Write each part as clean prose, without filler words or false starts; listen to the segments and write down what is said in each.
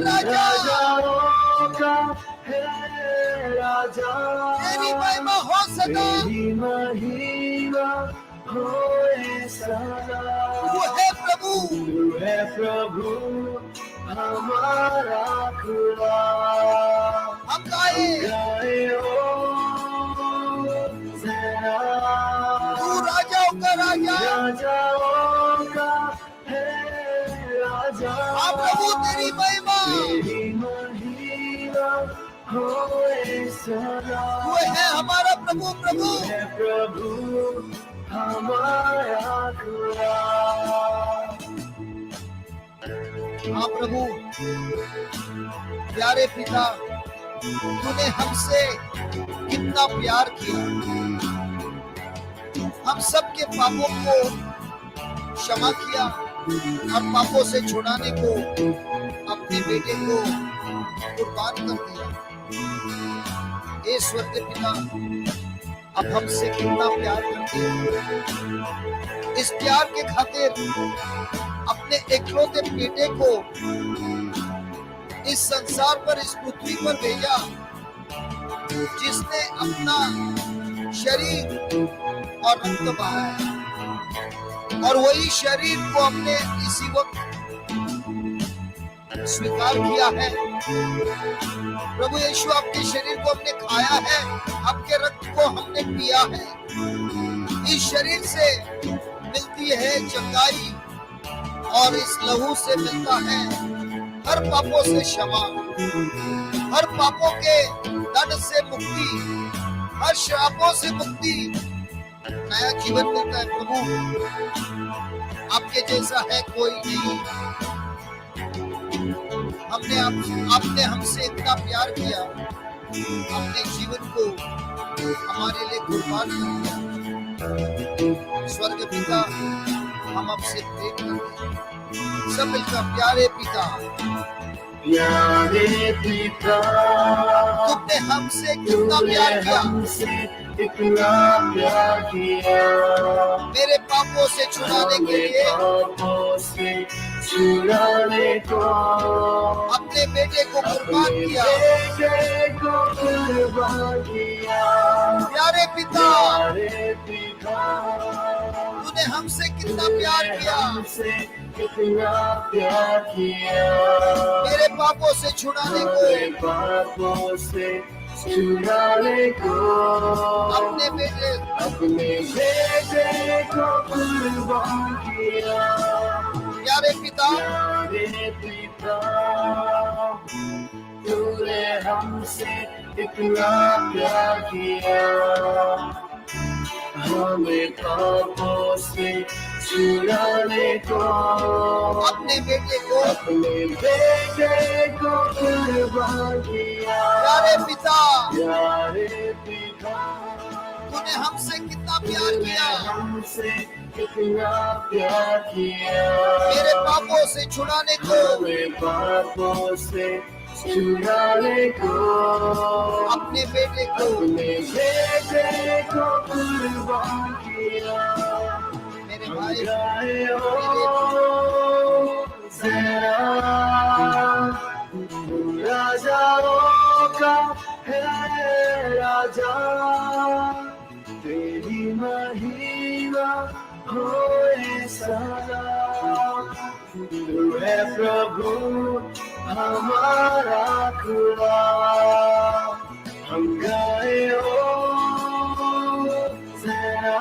राजा, राजाओं का है राजा, तेरी महिमा हो सदा, तेरी महिमा होए सदा। तू है प्रभु, तू है प्रभु हमारा खुदा। हम गाए गाए ओ जरा, तू राजाओं का राजा, राजाओं का है राजा, हाँ प्रभु तेरी महिमा, तेरी महिमा होए सदा। तू है हमारा प्रभु, प्रभु तू है प्रभु हमारा खुदा। हाँ प्रभु, प्यारे पिता, तूने हमसे कितना प्यार किया, हम सबके पापों को क्षमा किया और पापों से छुड़ाने को अपने बेटे को कुर्बान कर दिया। हे स्वर्गीय पिता, अब हमसे कितना प्यार करते हैं। इस प्यार के खातिर अपने इकलौते बेटे को इस संसार पर, इस पृथ्वी पर भेजा, जिसने अपना शरीर और रक्त बहाया, और वही शरीर को हमने इसी वक्त स्वीकार किया है। प्रभु यीशु, आपके शरीर को हमने खाया है, आपके रक्त को हमने पिया है। इस शरीर से मिलती है चंगाई और इस लहू से मिलता है हर पापों से क्षमा, हर पापों के दंड से मुक्ति, हर श्रापों से मुक्ति, नया जीवन मिलता है। प्रभु, आपके जैसा है कोई नहीं। आपने हमसे इतना प्यार किया, अपने जीवन को हमारे लिए कुर्बान कर दिया। स्वर्ग पिता, हम आपसे प्रेम करते हैं। सब मिलकर प्यारे पिता, प्यारे पिता, तुमने हमसे कितना प्यार किया, हमसे इतना प्यार किया, मेरे पापों से छुड़ाने के लिए पापों से छुड़ाने को अपने बेटे को कुर्बान किया। बेटे को कुर्बान किया। प्यारे पिता, प्यारे पिता, तूने हमसे कितना प्यार किया, हमसे कितना प्यार किया, मेरे पापों से छुड़ाने मेरे को पापों से छुड़ाने को अपने बेटे को कुर्बान किया। प्यारे पिता, प्यारे पिता, तूने हमसे इतना प्यार किया, हमें पापों से छुड़ाने को अपने बेटे को कुर्बान किया। प्यारे पिता, प्यारे पिता, तूने हमसे कितना प्यार किया, हमसे कितना प्यार किया, मेरे पापों से छुड़ाने को हमें पापों से छुड़ाने को अपने बेटे को बेटे को कुर्बान किया। मेरे भाई, गाए ओ जरा, राजाओं का है राजा, तेरी महिमा होए सदा। तू है प्रभु हमारा खुदा। हम गाए ओ जरा,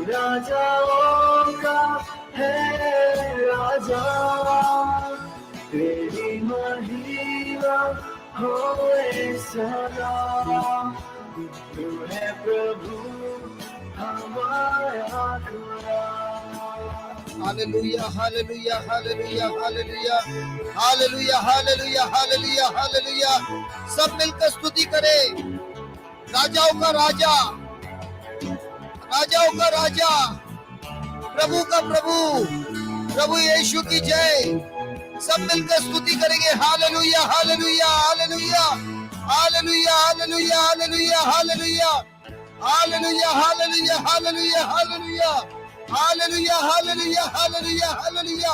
राजाओं का है राजा, तेरी महिमा होए सदा। तू है प्रभु हमारा खुदा। Hallelujah, hallelujah, hallelujah, hallelujah, hallelujah, hallelujah, hallelujah, hallelujah. सब मिलकर स्तुति करें। राजाओं का राजा, राजाओं का राजा, प्रभु का प्रभु, प्रभु यीशु की जय। सब मिलकर स्तुति करेंगे। Hallelujah, hallelujah, hallelujah, hallelujah, hallelujah, hallelujah, hallelujah, hallelujah, hallelujah, hallelujah, hallelujah, hallelujah, hallelujah, hallelujah, hallelujah,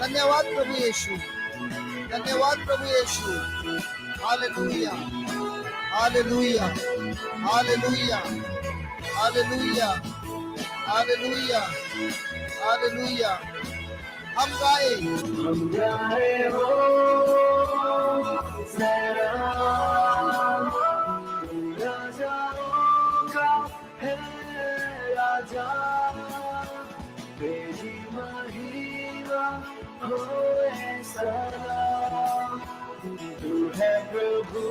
धन्यवाद प्रभु यीशु, धन्यवाद प्रभु Yeshu. Hallelujah, hallelujah, hallelujah, hallelujah, hallelujah, hallelujah. हम गाए हो सलाम, राजाओं का है राजा, तेरी महिमा होए सलाम। तू है प्रभु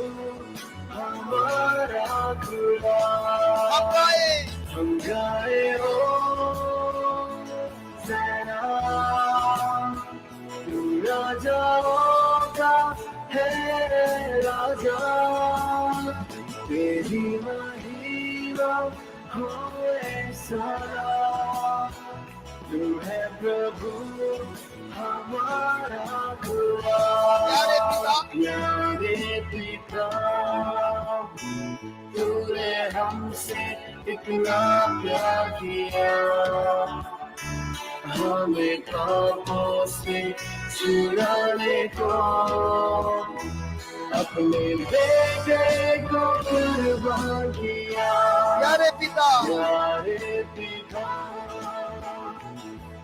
हमारा खुदा। हम गाए हो सलाम, तू राजाओं का है राजा, तेरी महिमा होए सलाम। तू है प्रभु हमारा खुदा। प्यारे पिता, तूने हमसे इतना प्यार किया, हमें पापों से छुड़ाने को अपने बेटे को कुर्बान किया। प्यारे पिता,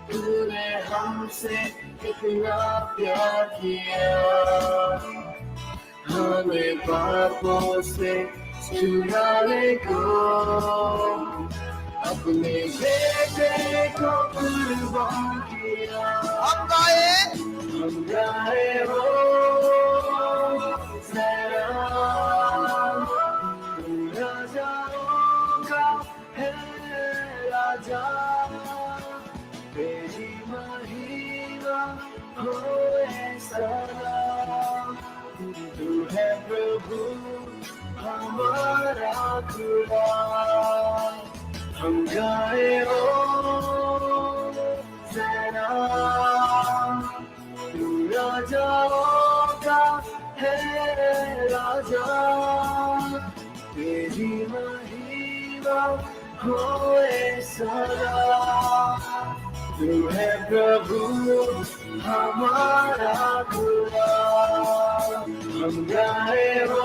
तूने हमसे कितना प्यार किया, हमें पापों से छुड़ाने को अपने बेटे को कुर्बान किया। हम गाए हो सलाम, राजाओं का है राजा, तेरी महिमा होए सलाम। तू है प्रभु हमारा खुदा। हम गाए हो सलाम, तू राजाओं का है राजा, तेरी महिमा होए सलाम। तू है प्रभु हमारा खुदा। हम गाए हो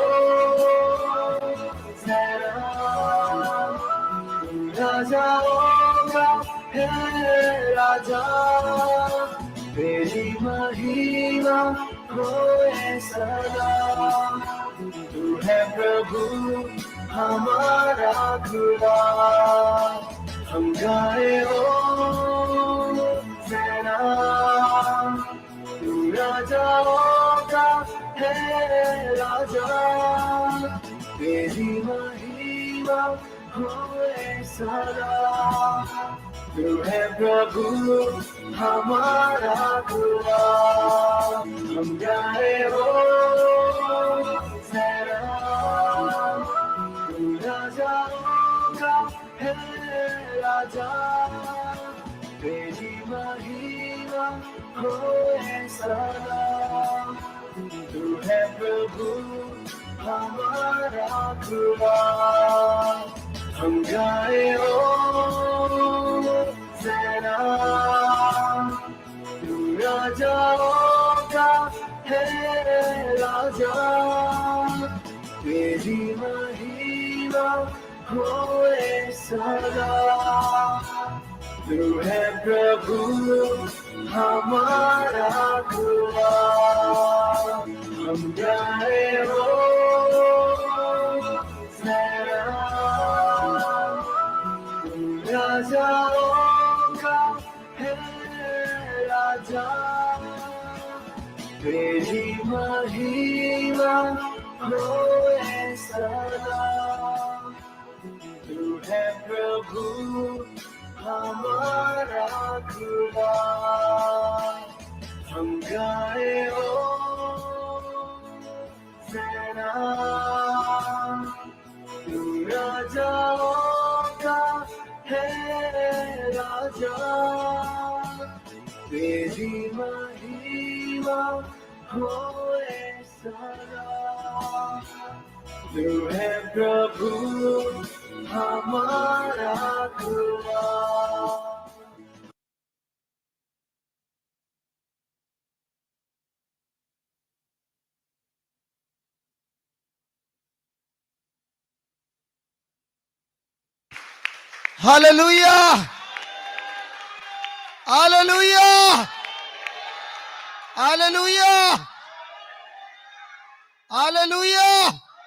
सलाम, राजाओं का है राजा, तेरी महिमा होए सलाम। तू है प्रभु हमारा खुदा। हम गाए हो सलाम, तू राजाओं का है राजा, तेरी महिमा होए सलाम। तू है प्रभु हमारा खुदा। हम गाए हो सलाम, तू राजाओं का है राजा, तेरी महिमा होए सलाम। तू है प्रभु हमारा खुदा। हम गाए हो सलाम, तू राजाओं का है राजा, तेरी महिमा होए सलाम। तू है प्रभु हमारा खुदा। हम गाए हो सलाम, राजाओं का है राजा, तेरी महिमा होए सलाम। तू है प्रभु हमारा खुदा। हम गाए हो सलाम, तू राजाओं का है राजा, तेरी महिमा होए सलाम। तू है प्रभु हमारा खुदा। Hallelujah, hallelujah, hallelujah, hallelujah.